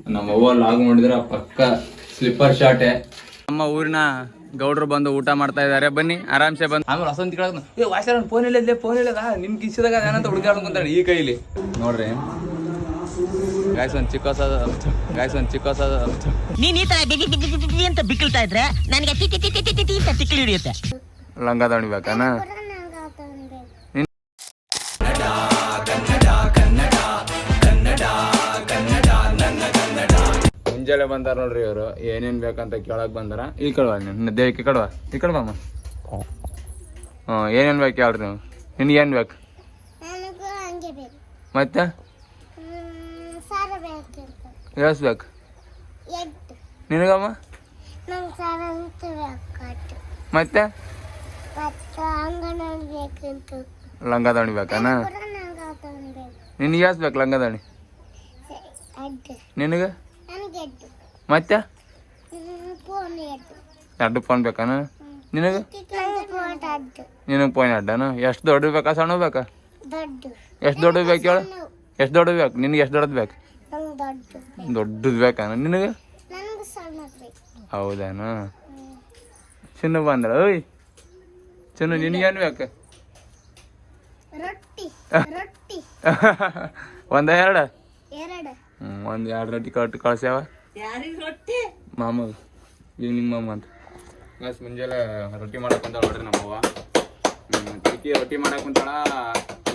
ನಮ್ಮ ಅವ್ವ ಲಾಗ್ ನೋಡಿದ್ರೆ ಪಕ್ಕ ಸ್ಲಿಪ್ಪರ್ ಶಾರ್ಟೆ. ನಮ್ಮ ಊರಿನ ಗೌಡ್ರು ಬಂದು ಊಟ ಮಾಡ್ತಾ ಇದಾರೆ. ಬನ್ನಿ ಆರಾಮ್ಸೆ ಬಂದು. ಆಮೇಲೆ ವಸಂತ ಕೇಳೋದು ವಾಯ್ಸರ್ ಫೋನ್ ಇಲ್ಲ ಫೋನ್ ಇಲ್ಲದ ನಿಮ್ ಕಿಸಿದಾಗ ಏನಂತ ಹುಡುಗಾಡ್ಕೊಂತಾಳೆ ಈ ಕೈಲಿ ನೋಡ್ರಿ. ಗಾಯ್ಸ್ ಒಂದ್ ಚಿಕ್ಕ ನೀನ್ ಈ ತರ ಅಂತ ಬಿಕ್ಕಳ್ತಾ ಇದ್ರೆ ನನಗೆ ತಿಕ್ಕಿ ಹಿಡಿಯುತ್ತೆ. ಲಂಗ ತಣಿಬೇಕಾನ ಮುಂಜಾನೆ ಬಂದಾರ ನೋಡ್ರಿ ಇವರು. ಏನೇನ್ ಬೇಕಂತ ಕೇಳಕ್ ಬಂದಾರ. ಈ ಕಡ್ವಾ ದೇವಕ್ಕೆ ಕಡ್ವಾ ಈ ಕಡ್ವಮ್ಮ. ಏನೇನ್ ಬೇಕು ಹೇಳ್ರಿ ನೀವು. ನಿನ್ಗೇನ್ ಬೇಕು ಮತ್ತೆ ಎಸ್ ಬೇಕು ನಿನಗಮ್ಮ ಮತ್ತೆ ಲಂಗ ದಾಣಿ ಬೇಕಾನ. ನಿನಗೆ ಎಸ್ ಬೇಕು ಲಂಗ ದಾಣಿ ನಿನಗ ಮತ್ತೆ 2 ಫೋನ್ ಬೇಕಾನ ನಿನಗ. ನಿನಗೆ ಫೋನ್ ಅಡ್ಡನ. ಎಷ್ಟು ದೊಡ್ಡ ಬೇಕಾ ಸಣ್ಣ ಬೇಕಾ? ಎಷ್ಟು ದೊಡ್ಡದು ಬೇಕು ಹೇಳು. ಎಷ್ಟು ದೊಡ್ಡದು ಬೇಕು ನಿನಗೆ? ಎಷ್ಟು ದೊಡ್ಡದು ಬೇಕು? ದೊಡ್ಡದು ಬೇಕಾನ ನಿನಗೆ? ಹೌದೇನ. ಚಿನ್ನು ಬಂದ್ರ. ಓಯ್ ಚಿನ್ನು ನಿನಗೇನು ಬೇಕು? ಒಂದ ಎರಡು? ಒಂದ್ 2 ರೊಟ್ಟಿ ಕಟ್ಟು ಕಳ್ಸ್ಯಾವ ಮಾಮ. ಈಗ ನಿಮ್ಮ ಮಾಮ ಅಂತ ಬಸ್ ಮುಂಜಾನೆ ರೊಟ್ಟಿ ಮಾಡಕ್ ಕುಂತಾಳ ನೋಡ್ರಿ ನಮ್ಮವ್ವ. ರೊಟ್ಟಿ ಮಾಡಕ್ ಕುಂತಾಳ.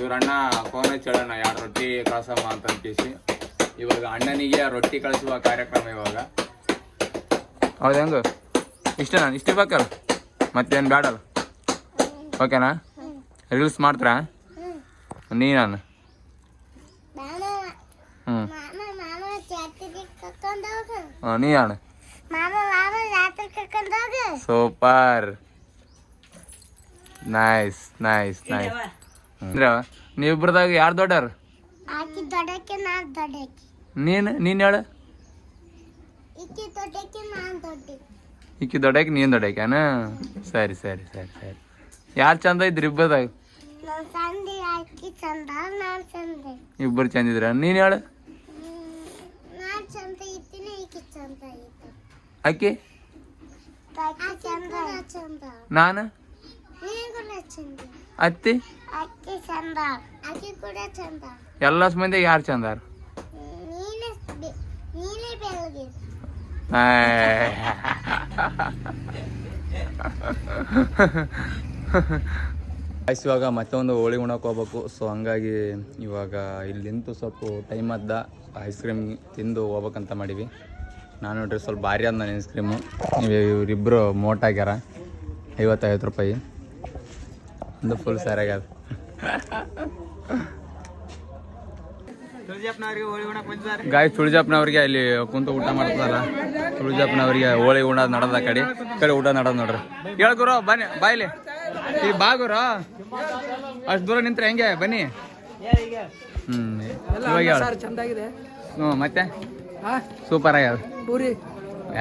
ಇವ್ರ ಅಣ್ಣ ಫೋನ್ ಹಚ್ಚೋಣ 2 ರೊಟ್ಟಿ ಕಳ್ಸಮ್ಮ ಅಂತ ಕೇಸಿ. ಇವಾಗ ಅಣ್ಣನಿಗೆ ರೊಟ್ಟಿ ಕಳಿಸುವ ಕಾರ್ಯಕ್ರಮ ಇವಾಗ. ಹೌದು ಹೆಂಗ ಇಷ್ಟೇ ಬೇಕಲ್ಲ ಮತ್ತೇನು ಬೇಡಲ್ಲ. ಓಕೆನಾ? ರೀಲ್ಸ್ ಮಾಡ್ತೀರಾ ನೀ ನಾನು? ನೀ ಅಣ್ಣ ಸೂಪರ್ ನೈಸ್. ನೀವಿಬ್ರದಾಗ ಯಾರು ದೊಡ್ಡಾರ? ನೀನ್ ಹೇಳ. ಈಕಿ ದೊಡ್ಡಾಕಿ ನೀನ್ ದೊಡ್ಡಾಕ್ಯಾನ. ಸರಿ ಯಾರು ಚಂದ ಇದ್ರಿ ಇಬ್ಬರದಾಗ? ಇಬ್ಬರು ಚಂದ ಇದ್ರ. ನೀನ್ ಹೇಳ. ಅಕ್ಕಿ ನಾನು ಅತ್ತಿ ಎಲ್ಲ ಮಂದಿ ಯಾರು ಚಂದಾರ? ಇವಾಗ ಮತ್ತೆ ಒಂದು ಹೋಳಿ ಉಣಕ್ಕೆ ಹೋಗ್ಬೇಕು. ಸೊ ಹಂಗಾಗಿ ಇವಾಗ ಇಲ್ಲಿಂತೂ ಸ್ವಲ್ಪ ಟೈಮ್ ಆದ. ಐಸ್ ಕ್ರೀಮ್ ತಿಂದು ಹೋಗ್ಬೇಕಂತ ಮಾಡೀವಿ. ನಾನು ನೋಡ್ರಿ ಸ್ವಲ್ಪ ಭಾರಿ ಆದ ನನ್ನ ಐಸ್ ಕ್ರೀಮು. ಇವರಿಬ್ಬರು ಮೋಟಾಗ್ಯಾರ 50 ರೂಪಾಯಿ ಒಂದು ಫುಲ್ ಸರಿಯಾಗ್ಯದ. ಗಾಯ್ ತುಳಿಜಪ್ಪನವ್ರಿಗೆ ಅಲ್ಲಿ ಕುಂತು ಊಟ ಮಾಡ್ತಾರಲ್ಲ. ತುಳಿಜಪ್ಪನವ್ರಿಗೆ ಹೋಳಿ ಉಣ್ಣೋದು ನಡೆದ ಕಡೆ ಊಟ ನಡೆದ್ ನೋಡ್ರಿ. ಹೇಳ್ಗುರು ಬನ್ನಿ ಬಾಯ್ಲಿ ಈ ಬಾಗುರು ಅಷ್ಟು ದೂರ ನಿಂತ್ರೆ ಹೆಂಗೆ ಬನ್ನಿ. ಮತ್ತೆ ಸೂಪರ್ ಆಗ್ಯದ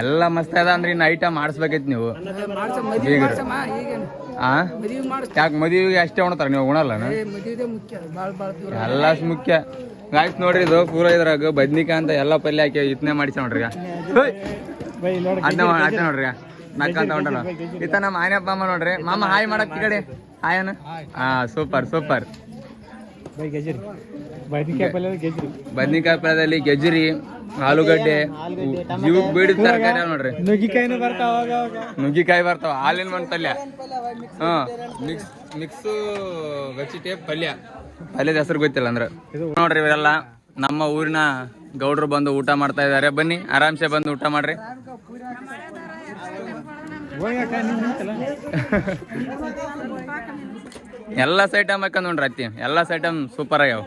ಎಲ್ಲ ಮಸ್ತ್ ಅದ. ಅಂದ್ರೆ ಇನ್ನು ಐಟಮ್ ಮಾಡಿಸ್ಬೇಕೈತಿ ನೀವು. ಯಾಕೆ ಮದುವೆಗೆ ಅಷ್ಟೇ ಉಣ್ತಾರ ನೀವು ಉಣಲ್ಲ? ಎಲ್ಲ ಮುಖ್ಯ ಗಾಯ್ಸ್ ನೋಡ್ರಿ. ಇದು ಪೂರ ಇದ್ರಾಗ ಬದ್ನಿಕಾಯಿ ಅಂತ ಎಲ್ಲ ಪಲ್ಯ ಹಾಕಿ ಇತ್ನೇ ಮಾಡಿಸ ನೋಡ್ರಿ. ಅದ್ನ ನೋಡ್ರಿ ನಕ್ಕಂತ ಉಂಟಲ್ಲ. ಈತ ನಮ್ಮ ಆಯ್ನಪ್ಪ ಮಾಮ ನೋಡ್ರಿ. ಮಾಮ ಹಾಯ್ ಮಾಡಕ್ ಈ ಕಡೆ ಹಾಯನ. ಸೂಪರ್ ಬದ್ನಿಕಾಯಿ ಪಲ್ಯದಲ್ಲಿ ಗೆಜ್ಜರಿ, ಆಲೂಗಡ್ಡೆ, ಜೀವಕ್ಕೆ ಬೇಡಿದ ತರಕಾರಿ ನೋಡ್ರಿ. ನುಗ್ಗಿಕಾಯಿ ಬರ್ತಾವ. ಹಾಲಿನ ಮಣ್ಣು ಪಲ್ಯ. ಮಿಕ್ಸ್ ವೆಜಿಟೇಬಲ್ ಪಲ್ಯದ ಹೆಸರು ಗೊತ್ತಿಲ್ಲ ಅಂದ್ರೆ ನೋಡ್ರಿ. ಇವರೆಲ್ಲ ನಮ್ಮ ಊರಿನ ಗೌಡ್ರು ಬಂದು ಊಟ ಮಾಡ್ತಾ ಇದಾರೆ. ಬನ್ನಿ ಆರಾಮ್ಸೆ ಬಂದು ಊಟ ಮಾಡ್ರಿ. ಎಲ್ಲ ಐಟಮ್ ಹಾಕ ನೋಡ್ರಿ ಅತ್ತಿ. ಎಲ್ಲ ಐಟಮ್ ಸೂಪರ್ ಆಗ್ಯಾವ.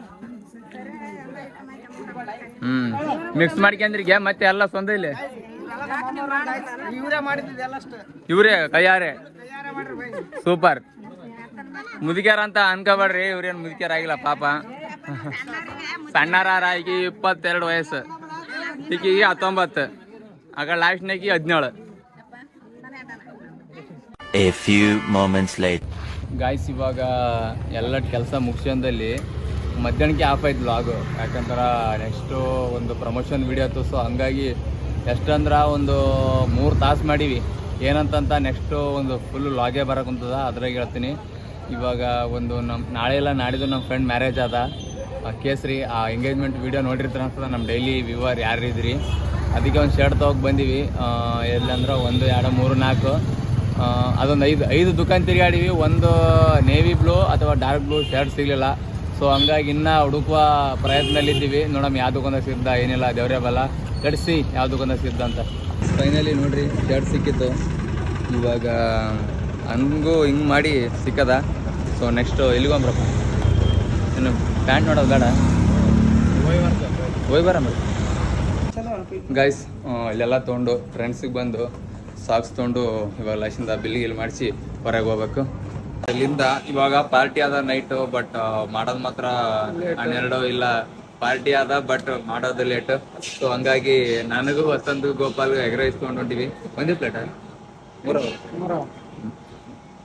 ಮಿಕ್ಸ್ ಮಾಡ್ಕೊಂಡ್ರಿಗೆ ಮತ್ತೆ ಎಲ್ಲ ಸ್ವಂತ ಇಲ್ಲಿ ಇವ್ರೇ ಕೈಯಾರೆ ಸೂಪರ್. ಮುದುಕ್ಯಾರ ಅಂತ ಅನ್ಕೋಬೇಡ್ರಿ. ಇವ್ರೇನು ಮುದುಕ್ಯಾರ ಆಗಿಲ್ಲ ಪಾಪ. ಸಣ್ಣಾರ ಈಕಿ 22 ವಯಸ್ಸು, ಈಕಿಗೆ 19, ಆಗ ಲಾಸ್ಟ್ನಾಗಿ 17. A few moments later. Guys ಇವಾಗ ಎಲ್ಲ ಕೆಲಸ ಮುಗಿಸ್ಕೊಂಡಲ್ಲಿ ಮಧ್ಯಾಹ್ನಕ್ಕೆ ಆಫ್ ಆಯ್ತು ವ್ಲಾಗು. ಯಾಕಂದ್ರೆ ನೆಕ್ಸ್ಟು ಒಂದು ಪ್ರಮೋಷನ್ ವಿಡಿಯೋ ಇತ್ತು. ಸೊ ಹಂಗಾಗಿ ಎಷ್ಟಂದ್ರೆ ಒಂದು 3 ತಾಸು ಮಾಡೀವಿ. ಏನಂತಂತ ನೆಕ್ಸ್ಟು ಒಂದು ಫುಲ್ ವ್ಲಾಗೇ ಬರೋಕ್ಕಂತದ, ಅದ್ರಾಗ ಹೇಳ್ತೀನಿ. ಇವಾಗ ಒಂದು ನಾಳೆ ಇಲ್ಲ ನಾಡಿದ್ದು ನಮ್ಮ ಫ್ರೆಂಡ್ ಮ್ಯಾರೇಜ್ ಆದ ಕೇಸರಿ. ಆ ಎಂಗೇಜ್ಮೆಂಟ್ ವೀಡಿಯೋ ನೋಡಿರ್ತಾರೆ ಅನ್ಸ್ತದೆ. ನಮ್ಮ ಡೈಲಿ ವ್ಯೂವರ್ ಯಾರು ಇದ್ರಿ, ಅದಕ್ಕೆ ಒಂದು ಶರ್ಟ್ ತೊಗೊಂಡು ಬಂದೀವಿ. ಎಲ್ಲಂದ್ರೆ 1 2 3 4 ಅದೊಂದು 5 ದುಕಾನ್ ತಿರುಗಾಡಿವಿ. ಒಂದು ನೇವಿ ಬ್ಲೂ ಅಥವಾ ಡಾರ್ಕ್ ಬ್ಲೂ ಶರ್ಟ್ ಸಿಗಲಿಲ್ಲ. ಸೊ ಹಂಗಾಗಿ ಇನ್ನೂ ಹುಡುಕುವ ಪ್ರಯತ್ನದಲ್ಲಿದ್ದೀವಿ. ನೋಡಮ್ಮ ಯಾವ ದುಕಾನ್ದಾಗ ಸಿದ್ಧ ಏನಿಲ್ಲ, ದೇವರೇ ಬಲ್ಲ. ಕಡಿಸಿ ಯಾವ ದುಕಾನ್ದಾಗ ಸಿದ್ಧ ಅಂತ. ಫೈನಲಿ ನೋಡ್ರಿ ಶರ್ಟ್ ಸಿಕ್ಕಿತ್ತು. ಇವಾಗ ಹಂಗೂ ಹಿಂಗೆ ಮಾಡಿ ಸಿಕ್ಕದ. ಸೊ ನೆಕ್ಸ್ಟು ಎಲ್ಲಿಗೊಂಬ್ರಪ್ಪ, ಇನ್ನು ಪ್ಯಾಂಟ್ ನೋಡೋದು ಬೇಡ, ಹೋಯ್ ಬರಮ್ಮ ಗೈಸ್. ಇಲ್ಲೆಲ್ಲ ತೊಗೊಂಡು ಫ್ರೆಂಡ್ಸಿಗೆ ಬಂದು ಸಾಕ್ಸ್ ತೊಗೊಂಡು ಇವಾಗ ಲೈಸಿಂದ ಬಿಲ್ ಮಾಡಿಸಿ ಹೊರಗೆ ಹೋಗ್ಬೇಕು. ಅಲ್ಲಿಂದ ಇವಾಗ ಪಾರ್ಟಿ ಆದ ನೈಟು, ಬಟ್ ಮಾಡೋದು ಮಾತ್ರ 12 ಇಲ್ಲ. ಪಾರ್ಟಿ ಆದ ಬಟ್ ಮಾಡೋದು ಲೇಟ್. ಸೊ ಹಂಗಾಗಿ ನನಗೂ ವಸಂತ ಗೋಪಾಲ್ ಎಗ್ ರೈಸ್ ತೊಗೊಂಡು ಹೊಂಟಿವಿ. ಒಂದೇ ಪ್ಲೇಟ್ 3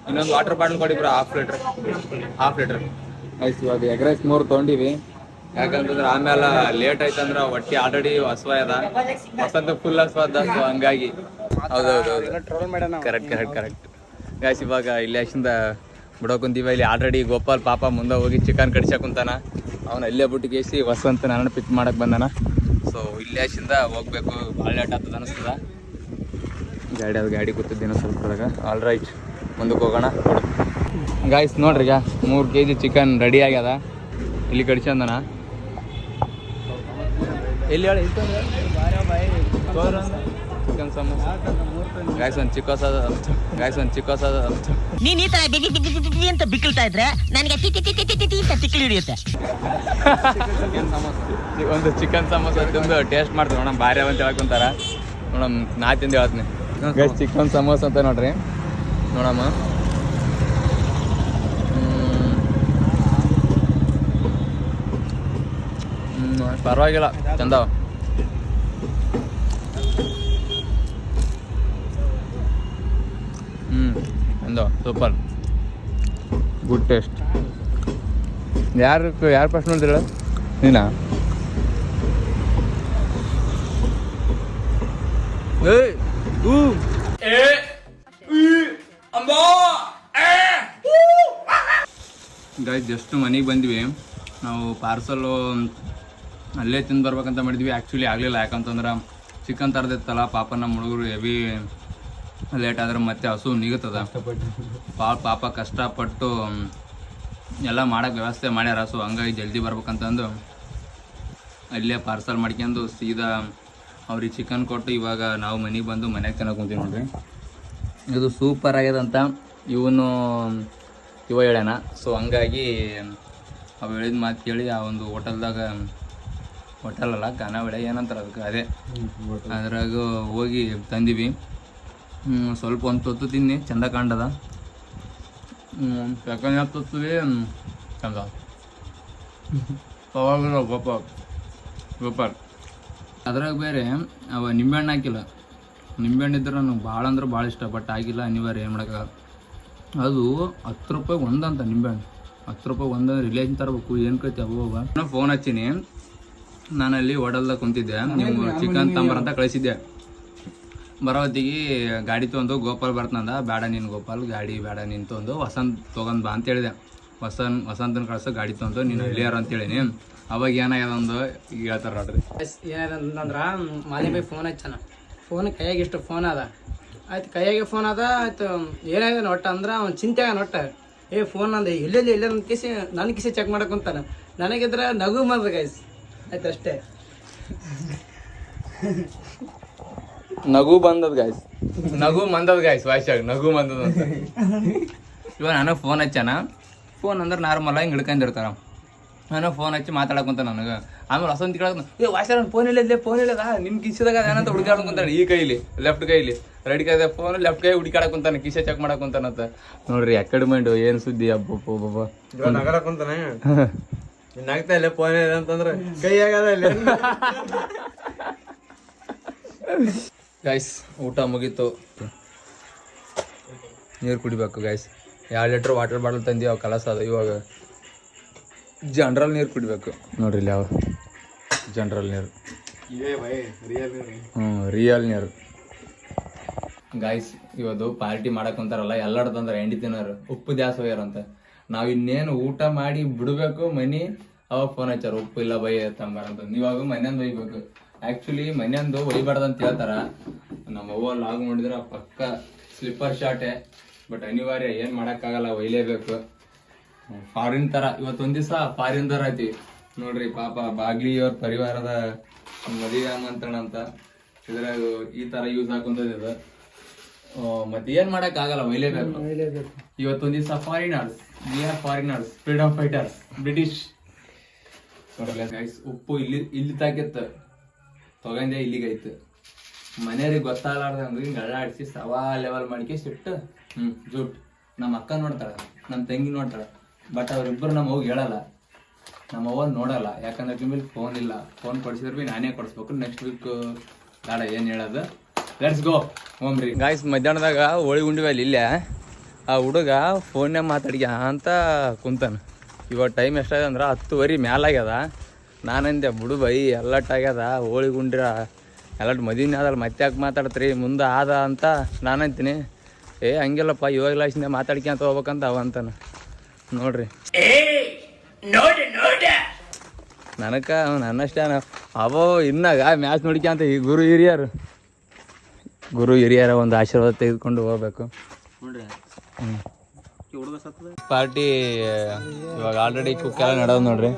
ಇನ್ನೊಂದು ವಾಟರ್ ಬಾಟಲ್ ಕೊಡಿ ಬ್ರೋ, ಹಾಫ್ ಲೀಟ್ರ್ ಆಯ್ತು. ಇವಾಗ ಎಗ್ ರೈಸ್ 3 ತೊಗೊಂಡಿವಿ. ಯಾಕಂತಂದ್ರೆ ಆಮೇಲೆ ಲೇಟ್ ಆಯ್ತಂದ್ರೆ ಹೊಟ್ಟೆ ಆಲ್ರೆಡಿ ಹಸ್ವಾದ, ವಸಂತ ಫುಲ್ ಹಸ್ವಾದ. ಸೊ ಹಂಗಾಗಿ ಹೌದೌದು ಕರೆಕ್ಟ್ ಗಾಯ್ಸ್. ಇವಾಗ ಇಲ್ಲಿ ಅಷ್ಟಿಂದ ಬಿಡೋಕುಂತೀವಿ. ಇಲ್ಲಿ ಆಲ್ರೆಡಿ ಗೋಪಾಲ್ ಪಾಪ ಮುಂದೆ ಹೋಗಿ ಚಿಕನ್ ಕಡಿಸಕುಂತಾನ. ಅವನು ಅಲ್ಲೇ ಬಿಟ್ಟು ಕೇಸಿ ವಸಂತ ನನ್ನ ಪಿಕ್ ಮಾಡಕ್ಕೆ ಬಂದಾನ. ಸೊ ಇಲ್ಲಿ ಅಷ್ಟಿಂದ ಹೋಗ್ಬೇಕು, ಭಾಳ ಲೇಟ್ ಆಗ್ತದೆ ಅನಿಸ್ತದ. ಗಾಡಿ ಕೂತಿದ್ದೇನೋ ಸ್ವಲ್ಪ. ಆಲ್ ರೈಟ್, ಮುಂದಕ್ಕೆ ಹೋಗೋಣ. ಗಾಯ್ಸ್ ನೋಡ್ರಿ, ಈಗ 3 kg ಚಿಕನ್ ರೆಡಿ ಆಗ್ಯದ. ಇಲ್ಲಿ ಕಡಿಸಂದನ ಎಲ್ಲಿ ಹೇಳಿ ಚಿಕನ್ ಸಮೋಸ. ಗಾಯ್ಸ್ ಒಂದು ಚಿಕ್ಕೋಸ ನೀನ್ ಈ ತರ ಅಂತ ಬಿಕ್ಕಳ್ತಾ ಇದ್ರೆ ನನಗೆ ಅಂತ ತಿಕ್ಲಿ ಹಿಡಿಯುತ್ತೆ. ಒಂದು ಚಿಕನ್ ಸಮೋಸ ತಿಂದು ಟೇಸ್ಟ್ ಮಾಡ್ತೀವಿ ನೋಡಮ್. ಭಾರಿ ಅಂತ ಹೇಳ್ಕೊಂತಾರ ನೋಡಮ್. ನಾ ತಿಂದು ಹೇಳ್ತೀನಿ ಗೈಸ್, ಚಿಕನ್ ಸಮೋಸ ಅಂತ ನೋಡ್ರಿ. ನೋಡಮ್ಮ, ಪರವಾಗಿಲ್ಲ, ಚಂದವ. ಚಂದ, ಸೂಪರ್, ಗುಡ್ ಟೇಸ್ಟ್. ಯಾರು ಫಸ್ಟ್ ನೋಡ್ತೀರ ನೀನಾ? ಗೈಸ್ ಜಸ್ಟ್ ಮನೆಗೆ ಬಂದ್ವಿ ನಾವು. ಪಾರ್ಸಲ್ಲು ಅಲ್ಲೇ ತಿಂದು ಬರ್ಬೇಕಂತ ಮಾಡಿದ್ವಿ. ಆ್ಯಕ್ಚುಲಿ ಆಗಲಿಲ್ಲ, ಯಾಕಂತಂದ್ರೆ ಚಿಕನ್ ತರದಿತ್ತಲ್ಲ. ಪಾಪ ನಮ್ಮ ಹುಡುಗರು ಹೆವಿ ಲೇಟ್ ಆದ್ರೆ ಮತ್ತೆ ಹಸು ನಿಗುತ್ತದ. ಪಾಪ ಕಷ್ಟಪಟ್ಟು ಎಲ್ಲ ಮಾಡೋಕ್ಕೆ ವ್ಯವಸ್ಥೆ ಮಾಡ್ಯಾರ. ಸೊ ಹಂಗಾಗಿ ಜಲ್ದಿ ಬರ್ಬೇಕಂತಂದು ಅಲ್ಲೇ ಪಾರ್ಸಲ್ ಮಾಡ್ಕೊಂಡು ಸೀದಾ ಅವ್ರಿಗೆ ಚಿಕನ್ ಕೊಟ್ಟು ಇವಾಗ ನಾವು ಮನೆಗೆ ಬಂದು ಮನೆಗೆ ತಿನ್ನೋಕೆ ಕುಂತೀವಿ ನೋಡ್ರಿ. ಇದು ಸೂಪರ್ ಆಗ್ಯದಂತ ಇವ ಹೇಳ್ಯಾನ. ಸೊ ಹಂಗಾಗಿ ಅವು ಹೇಳಿದ ಮಾತು ಕೇಳಿ ಆ ಒಂದು ಹೋಟೆಲಲ್ಲ ಖಾನಾವಳಿ ಏನಂತಾರೆ ಅದಕ್ಕೆ, ಅದೇ ಅದ್ರಾಗ ಹೋಗಿ ತಂದೀವಿ. ಸ್ವಲ್ಪ ಒಂದು ತೊತ್ತು ತಿನ್ನಿ, ಚಂದ ಕಾಣ್ತದ. ಯಾಕಂದ್ರೆ ತೊತ್ತೀವಿ ಚಂದ, ಪವಾಗಿಲ್ಲ, ಗೋಪಾಲ್. ಅದ್ರಾಗ ಬೇರೆ ಅವ ನಿಂಬೆಹಣ್ಣು ಹಾಕಿಲ್ಲ. ನಿಂಬೆಹಣ್ಣು ಇದ್ರೆ ನನಗೆ ಭಾಳ ಅಂದ್ರೆ ಭಾಳ ಇಷ್ಟ, ಬಟ್ ಆಗಿಲ್ಲ, ಅನಿವಾರ್ಯ, ಏನು ಮಾಡೋಕ್ಕಾಗಲ್ಲ. ಅದು 10 ರೂಪಾಯಿ ಒಂದಂತ ನಿಂಬೆಹಣ್ಣು. 10 ರೂಪಾಯಿ ಒಂದಂದ್ರೆ ರಿಲೇಷನ್ ತರಬೇಕು. ಏನು ಕೈತಿ ಅವಾಗ ನಾನು ಫೋನ್ ಹಚ್ಚೀನಿ. ನಾನಲ್ಲಿ ಹೋಟೆಲ್ದಾಗ ಕುಂತಿದ್ದೆ, ನೀವು ಚಿಕನ್ ತಂಬರಂತ ಕಳಿಸಿದ್ದೆ. ಬರೋತ್ತಿಗೆ ಗಾಡಿ ತೊಗೊಂಡು ಗೋಪಾಲ್ ಬರ್ತಾನಂದ. ಬೇಡ ನೀನು ಗೋಪಾಲ್, ಗಾಡಿ ಬೇಡ ನೀನು ತೊಗೊಂಡು ವಸಂತ್ ತೊಗೊಂಡು ಬಾ ಅಂತ ಹೇಳಿದೆ. ವಸಂತನ ಕಳ್ಸೋ ಗಾಡಿ ತೊಗೊಂಡು ನೀನು ಇಳಿಯಾರ ಅಂತೇಳೀನಿ. ಅವಾಗ ಏನಾಗ್ಯದ ಒಂದು ಈಗ ಹೇಳ್ತಾರೆ ನೋಡ್ರಿ. ಏನಾದಂದ್ರೆ ಮಾಲಿ ಬೈ ಫೋನ್ ಹಚ್ಚಾನ. ಫೋನ್ ಕೈಯಾಗ ಇಷ್ಟು ಫೋನ್ ಅದ, ಆಯ್ತು ಕೈಯಾಗೆ ಫೋನ್ ಅದ. ಆಯ್ತು ಏನಾಗಿದೆ ಒಟ್ಟು ಅಂದ್ರೆ ಅವ್ನು ಚಿಂತೆ ಆಗ ಒಟ್ಟು ಫೋನ್ ಅಂದ ಎಲ್ಲೆಲ್ಲಿ ನನ್ನ ಕಿಸಿ ಚೆಕ್ ಮಾಡಕ್ಕೆ ಕುಂತಾನ. ನನಗಿದ್ರೆ ನಗು ಬಂದ ಗೈಸ್. ಆಯ್ತು ಅಷ್ಟೇ, ನಗು ಬಂದದ ಗಾಯ್ಸ್ ವಾಯ್ಸಾಗ ನಗು ಬಂದದ ಅಂತ. ಇವಾಗ ನನಗೆ ಫೋನ್ ಹಚ್ಚಾನ. ಫೋನ್ ಅಂದ್ರೆ ನಾರ್ಮಲ್ ಹಿಂಗೆ ಹಿಡ್ಕೊಂಡಿರ್ತಾರ. ನಾನು ಫೋನ್ ಹಚ್ಚಿ ಮಾತಾಡಕ್ಕಂತ ನನಗೆ. ಆಮೇಲೆ ವಸಂತ ಕೇಳಕ್ಕೆ ವಾಯ್ಸಾಗ ಫೋನ್ ಇಲ್ಲದ ನಿಮ್ಮ ಕಿಸಿದಾಗ ಏನಂತ ಹುಡುಕಾಡ್ಕೊಂತಾನೆ. ಈ ಕೈಲಿ ಲೆಫ್ಟ್ ಕೈಲಿ, ರೈಟ್ ಕೈ ಫೋನ್, ಲೆಫ್ಟ್ ಕೈ ಹುಡುಕಾಡಕ್ಕಂತಾನೆ, ಕಿಸೆ ಚೆಕ್ ಮಾಡಕ್ಕಂತಾನಂತ ನೋಡ್ರಿ. ಅಕಾಡೆಮೆಂಟ್ ಏನು ಸುದ್ದಿ ಅಬ್ಬ ನಗರ ಕುಂತಾನೆ. ನಗ್ತಾ ಇಲ್ಲ ಫೋನ್ ಇದೆ ಅಂತಂದ್ರೆ ಕೈ ಆಗದ ಇಲ್ಲ. ಗೈಸ್ ಊಟ ಮುಗೀತು, ನೀರು ಕುಡಿಬೇಕು ಗೈಸ್. 2 ಲೀಟ್ರ್ ವಾಟರ್ ಬಾಟಲ್ ತಂದೀವಿ, ಅವು ಕಲಸ ಅದು. ಇವಾಗ ಜನರಲ್ ನೀರು ಕುಡಿಬೇಕು ನೋಡ್ರಿ ಇಲ್ಲಿ ಯಾವ ಜನರಲ್ ನೀರು ರಿಯಲ್ ನೀರು ಗಾಯ್ಸ್. ಇವತ್ತು ಪಾರ್ಟಿ ಮಾಡಕ್ ಕುಂತಾರಲ್ಲ ಎಲ್ಲಾಡ್ದಂದ್ರೆ ಎಂಡಿ ತಿನ್ನೋರು ಉಪ್ಪು ಜಾಸ್ತಿ ಹೋಗ್ಯಾರಂತ. ನಾವ್ ಇನ್ನೇನು ಊಟ ಮಾಡಿ ಬಿಡ್ಬೇಕು ಮನಿ ಅವಾಗ ಫೋನ್ ಹಚ್ಚಾರ ಉಪ್ಪು ಇಲ್ಲ ಬೈ ತಂಬಾರಂತ. ನೀವಾಗ ಮನೆಯಂದು ಒಯ್ಬೇಕು. ಆಕ್ಚುಲಿ ಮನೆಯಂದು ಒಯ್ಬಾರ್ದಂತ ಹೇಳ್ತಾರ. ನಮ್ಮ ಅವ್ವ ಲಾಗ್ ನೋಡಿದ್ರ ಪಕ್ಕ ಸ್ಲಿಪ್ಪರ್ ಶಾರ್ಟೆ. ಬಟ್ ಅನಿವಾರ್ಯ ಏನ್ ಮಾಡಕ್ಕಾಗಲ್ಲ, ಒಯ್ಲೇಬೇಕು. ಫಾರಿನ್ ತರ ಇವತ್ತೊಂದ್ ದಿವಸ ಫಾರಿನ್ ತರ ಐತಿ ನೋಡ್ರಿ. ಪಾಪ ಬಾಗ್ಲಿ ಅವ್ರ ಪರಿವಾರದ ಮದುವೆ ಆಮಂತ್ರಣ ಅಂತ ಇದ್ರಾಗ ಈ ತರ ಯೂಸ್ ಹಾಕೊಂತದ. ಮತ್ತೆ ಏನ್ ಮಾಡಕ್ ಆಗಲ್ಲ, ಒಯ್ಲೇಬೇಕು. ಇವತ್ತೊಂದ್ ದಿವಸ foreigners, we are foreigners, freedom fighters, British. ಉಪ್ಪು ಇಲ್ಲಿ ತಾಕಿತ್ತು ತಗೊಂಡೆ ಇಲ್ಲಿಗೈತು. ಮನೆಯವ್ರಿಗೆ ಗೊತ್ತಾಗಲಾರ್ದಂಗ ಹಿಂಗ ಅಳ್ಳಾಡಿಸಿ ಸವಾ ಲೆವೆಲ್ ಮಾಡಿಕೆ ಸಿಟ್ಟು ಜೂಟ್. ನಮ್ಮ ಅಕ್ಕ ನೋಡ್ತಾಳ, ನಮ್ಮ ತಂಗಿ ನೋಡ್ತಾಳ. ಬಟ್ ಅವ್ರಿಬ್ಬರು ನಮ್ಮ ಹೋಗಿ ಹೇಳಲ್ಲ, ನಮ್ಮ ಅವ್ವ ನೋಡಲ್ಲ. ಯಾಕಂದ್ರೆ ನಿಮ್ಮಲ್ಲಿ ಫೋನ್ ಇಲ್ಲ. ಫೋನ್ ಕೊಡ್ಸಿದ್ರೆ ಭೀ ನಾನೇ ಕೊಡಿಸ್ಬೇಕು. ನೆಕ್ಸ್ಟ್ ವೀಕ್ ಬೇಡ ಏನು ಹೇಳೋದು. ಲೆಟ್ಸ್ ಗೋ ಹೋಮ್ರಿ ಗಾಯ್ಸ್. ಮಧ್ಯಾಹ್ನದಾಗ ಹೋಳಿ ಉಂಡಿವಲ್ಲಿ ಇಲ್ಲೇ ಆ ಹುಡುಗ ಫೋನ್ಯಾಗ ಮಾತಾಡ್ಯ ಅಂತ ಕುಂತಾನ. ಇವಾಗ ಟೈಮ್ ಎಷ್ಟಾಗ್ಯದ ಅಂದ್ರೆ 10:30 ಮ್ಯಾಲಾಗ್ಯದ. ನಾನಂದೆ ಬಿಡು ಬೈ ಎಲ್ಲಟ್ಟಾಗ್ಯದ, ಹೋಳಿ ಗುಂಡ್ರ ಎಲ್ಲಟ್ ಮದುವೆ ಆದಲ್ಲ ಮತ್ತೆ ಯಾಕೆ ಮಾತಾಡ್ತೀರಿ ಮುಂದೆ ಆದ ಅಂತ ನಾನಂತೀನಿ. ಹಂಗೆಲ್ಲಪ್ಪ ಇವಾಗ ಲಾಸ್ಟಿಂದ ಮಾತಾಡ್ಕೊಂತ ಹೋಗ್ಬೇಕಂತ ಅವ ಅಂತಾನ ನೋಡ್ರಿ. ನನಕ ನನ್ನಷ್ಟೇ ಅವೋ ಇನ್ನಾಗ ಮ್ಯಾಚ್ ನೋಡ್ಕೊಂತ ಈ ಗುರು ಹಿರಿಯರ ಒಂದು ಆಶೀರ್ವಾದ ತೆಗೆದುಕೊಂಡು ಹೋಗ್ಬೇಕು. ಪಾರ್ಟಿ ಇವಾಗ ಆಲ್ರೆಡಿ ಕುಕ್ ಎಲ್ಲ ನಡೆದ್ ನೋಡ್ರಿ.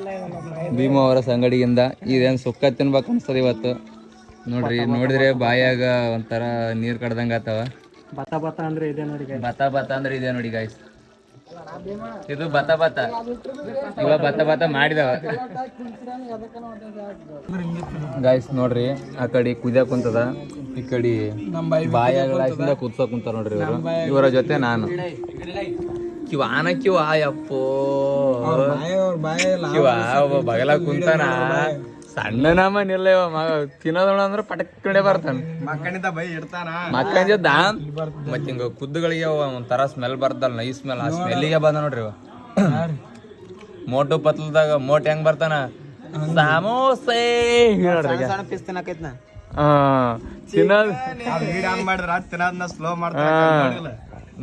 ಭೀಮಾ ಅವರ ಸಂಗಡಿಯಿಂದ ಇದೇನು ಸುಕ್ಕ ತಿನ್ಬೇಕು ಅನ್ಸ್ತದೆ ಇವತ್ತು ನೋಡ್ರಿ. ನೋಡಿದ್ರೆ ಬಾಯಾಗ ಒಂಥರ ನೀರು ಕಡ್ದಂಗ ಆತವ. ಬತ್ತ ಅಂದ್ರೆ ಇದೆ ನೋಡಿ ಗಾಯ್ಸ್. ಇದು ಬತ್ತ ಇವಾಗ ಬತ್ತ ಮಾಡಿದವ ಗಾಯ್ಸ್. ನೋಡ್ರಿ ಆ ಕಡೆ ಕುದಿಯ ಕುಂತದ, ಈ ಕಡೆ ಬಾಯಾಗ ಕುದ್ಸ ಕುಂತಾರ ನೋಡ್ರಿ ಇವರು. ಇವರ ಜೊತೆ ನಾನು ಕಿವ ಯಪ್ಪೋ ಒಬ್ಬ ಬಗಲ ಕುಂತಾನ. ಸಣ್ಣ ನಮ್ಮನಿಲ್ಲ ಇವ ಮಗ ತಿನ್ನೋದಳ ಅಂದ್ರೆ ಪಟಕ್ಕಡೆ ಬರ್ತಾನ. ಮಕ್ಕಂಜ ಮತ್ ಹಿಂಗ ಕುದ್ದುಗಳಿಗೆ ಒಂಥರ ಸ್ಮೆಲ್ ಬರ್ತಲ್ಲ, ನೈ ಸ್ಮೆಲ್. ಆ ಸ್ಮೆಲ್ಲಿಗೆ ಬಂದ ನೋಡ್ರಿ ಇವ. ಮೋಟು ಪತ್ಲದಾಗ ಮೋಟ್ ಹೆಂಗ್ ಬರ್ತಾನ, ಸಮೋಸೆ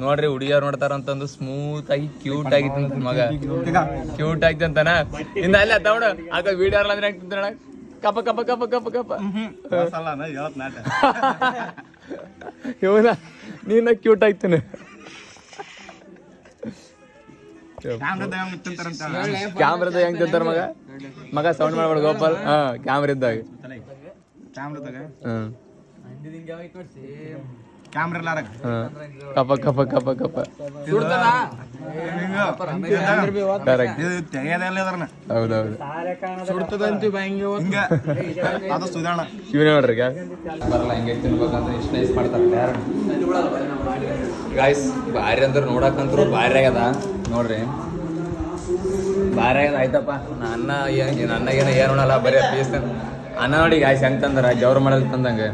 ನೋಡ್ರಿ. ಹುಡುಗಿಯರ್ ನೋಡ್ತಾರಂತಂದು ಸ್ಮೂತ್ ಆಗಿ ಕ್ಯೂಟ್ ಆಗಿತ್ತು ಮಗ. ಕ್ಯೂಟ್ ಆಗಿತ್ತು ಅಂತಾನ. ಇನ್ನ ಅಲ್ಲ ತಗೊಂಡು ಆಗ ವಿಡಿಯೋ ಅಂದ್ರೆ ಆಗ್ತಿದ್ದ ಕಪ್ಪ ಕಪ್ಪ ಕಪ್ಪ ಕಪ್ಪ ಕಪ್ಪ ಇವನ ನೀನ ಕ್ಯೂಟ್ ಆಗ್ತಾನೆ. ಕ್ಯಾಮ್ರದ ಹೆಂಗ್ ತಿಂತಾರ ಮಗ ಸೌಂಡ್ ಮಾಡ್ಬೇಡ ಗೋಪಾಲ್. ಕ್ಯಾಮ್ರಾ ಇದ್ದಾಗ ಕಪ್ಪ ಕಪ್ಪ ಕಪ್ಪ ಕಪ್ಪ ಹೌದೌದು ಶಿವನೇ ನೋಡ್ರಿ ಬರಲ್ಲ. ಹಿಂಗೆ ತಿನ್ಬೇಕಂದ್ರೆ ಇಷ್ಟ ನೈಸ್ ಮಾಡ್ತಾರೆ ಗಾಯ್ಸ್. ಭಾರಿ ಅಂದ್ರೆ ನೋಡಕಂತ್ರು ಭಾರಿ ಆಗ್ಯದ ನೋಡ್ರಿ. ಭಾರಿ ಆಗ್ಯದ ಆಯ್ತಪ್ಪ. ನನ್ನ ಏನು ನೋಡಲ್ಲ, ಬರೀ ಪೀಸ್ ಅನ್ನ ನೋಡಿ ಗಾಯ್ಸ್. ಹೆಂಗ್ ತಂದಾರ ಜವ್ರ ಮಾಡಲ್ ತಂದಂಗ.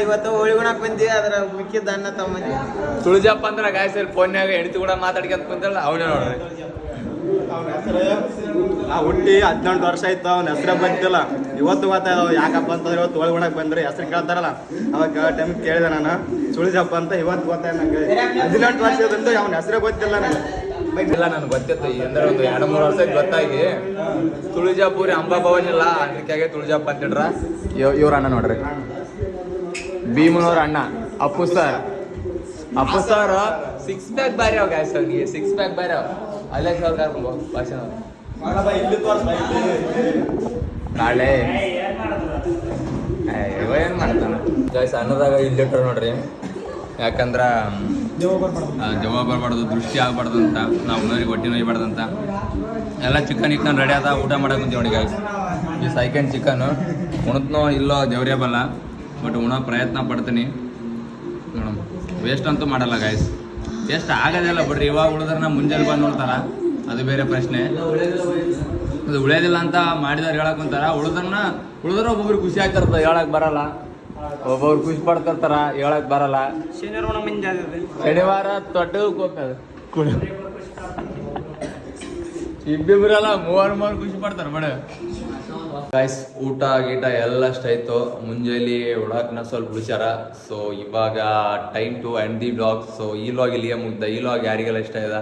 ಇವತ್ತು ಹೋಳಿ ಗುಣಕ್ ಬಂದಿ, ಅದ್ರ ಮಿಕ್ಕಿದ್ದ ಅನ್ನ ತಗೊಂಬಂದಿ. ತುಳಜಪ್ಪ ಅಂದ್ರ ಗಾಯ್ಸ್ ಫೋನ್ಯಾಗ ಹೆಂಡತಿ ಕೂಡ ಮಾತಾಡ್ಕೊಂತ ಕುಂತಲ್ಲ ಅವನೇ ನೋಡ್ರಿ. ಹುಟ್ಟಿ 18 ವರ್ಷ ಆಯ್ತು, ಅವ್ನ ಹೆಸರೇ ಬಂದಿಲ್ಲ. ಇವತ್ತು ಗೊತ್ತಾಯ್ತು ಯಾಕಪ್ಪ ಅಂತಂದ್ರೆ ಇವತ್ತು ಹೋಳಿ ಗುಣಕ್ ಬಂದ್ರೆ ಹೆಸರು ಕೇಳ್ತಾರಲ್ಲ. ಅವಾಗ ಟೈಮ್ ಕೇಳಿದೆ ನಾನು ಸುಳಿಜಪ್ಪ ಅಂತ. ಇವತ್ತು ಗೊತ್ತಾಯ್ತು ನಂಗೆ. 18 ವರ್ಷದಿಂದ ಅವ್ನ ಹೆಸರೇ ಗೊತ್ತಿಲ್ಲ ನನಗೆ. ಇಲ್ಲ ನನ್ಗೆ ಗೊತ್ತಿತ್ತು ಅಂದ್ರೆ ಒಂದು 2-3 ವರ್ಷ ಗೊತ್ತಾಗಿ. ತುಳಜಾಪುರಿ ಅಂಬಾಭವನ್ ಇಲ್ಲ ಅದಕ್ಕಾಗೆ ತುಳಜಾಪ ಅಂತಿಡ್ರ. ಇವ್ರ ಅಣ್ಣ ನೋಡ್ರಿ, ಭೀಮನವ್ರ ಅಣ್ಣ ಅಪ್ಪು ಸರ್. 6 ಪ್ಯಾಕ್ ಬಾರಿ ಅವ ಗಾಯ್ಸ್. ಅವ್ನಿಗೆ 6 ಪ್ಯಾಕ್ ಬಾರಿ ಅವ. ಅಲ್ಲೇ ಭಾಷಣ ನಾಳೆ ಏನ್ ಮಾಡ್ತಾನ ಗಾಯ್ಸ್. ಅನ್ನದಾಗ ಇಲ್ಲಿಟ್ರ ನೋಡ್ರಿ. ಯಾಕಂದ್ರ ಜವ ಬರ್ಬಾರ್ದು, ದೃಷ್ಟಿ ಆಗ್ಬಾರ್ದು ಅಂತ. ನಾವು ಉಣ್ಣೋರಿಗೆ ಹೊಟ್ಟೆ ನೋಯ್ಬಾರ್ದಂತ ಎಲ್ಲ ಚಿಕನ್ ಇಕ್ಕನ್ ರೆಡಿ ಆದ ಊಟ ಮಾಡಕ್ ಕುಂತೀವಿ ನೋಡಿ ಗಾಯ್ಸ್. ಈ ಸೈಕನ್ ಚಿಕನ್ ಉಣತ್ನೋ ಇಲ್ಲೋ ದೇವ್ರೇ ಬಲ್ಲ, ಬಟ್ ಉಣೋ ಪ್ರಯತ್ನ ಪಡ್ತೀನಿ ನೋಡಮ್. ವೇಸ್ಟ್ ಅಂತೂ ಮಾಡಲ್ಲ ಗಾಯ್ಸ್. ವೇಸ್ಟ್ ಆಗೋದಿಲ್ಲ ಬಿಡ್ರಿ. ಇವಾಗ ಉಳಿದ್ರೆ ನಾ ಮುಂಜಾನೆ ಬಂದು ನೋಡ್ತಾರ, ಅದು ಬೇರೆ ಪ್ರಶ್ನೆ. ಅದು ಉಳಿಯೋದಿಲ್ಲ ಅಂತ ಮಾಡಿದವ್ರು ಹೇಳಕ್ ಕುಂತಾರ. ಉಳಿದ್ರೆ ಒಬ್ಬೊಬ್ರು ಖುಷಿ ಆಗ್ತಿರ್ತದೆ, ಹೇಳಕ್ ಬರಲ್ಲ. ಒಬ್ಬೊಬ್ರು ಖುಷಿ ಪಡ್ತಿರ್ತಾರ, ಹೇಳಕ್ ಬರಲ್ಲ. ಶನಿವಾರ ತೊಟ್ಟಕ್ಕೆ ಹೋಗ್ತದೆ. ಇಬ್ಬಿಬ್ರಲ್ಲ ಮೂವರು ಖುಷಿ ಪಡ್ತಾರೆ ಬಡ ಗಾಯ್ಸ್. ಊಟ ಗೀಟ ಎಲ್ಲ ಅಷ್ಟಾಯ್ತು. ಮುಂಜಾನೆ ಉಡಾಕ್ನ ಸ್ವಲ್ಪ ಹುಷಾರ. ಸೊ ಇವಾಗ time to end the blog. So ಈ ವ್ಲಾಗ್ ಇಲ್ಲಿಗೆ ಮುಗ್ದ. ಈ ವ್ಲಾಗ್ ಯಾರಿಗೆಲ್ಲ ಇಷ್ಟ ಇದೆ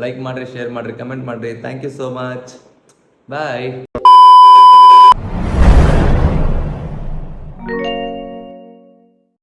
ಲೈಕ್ ಮಾಡ್ರಿ, ಶೇರ್ ಮಾಡ್ರಿ, ಕಮೆಂಟ್ ಮಾಡ್ರಿ. Thank you so much. Bye.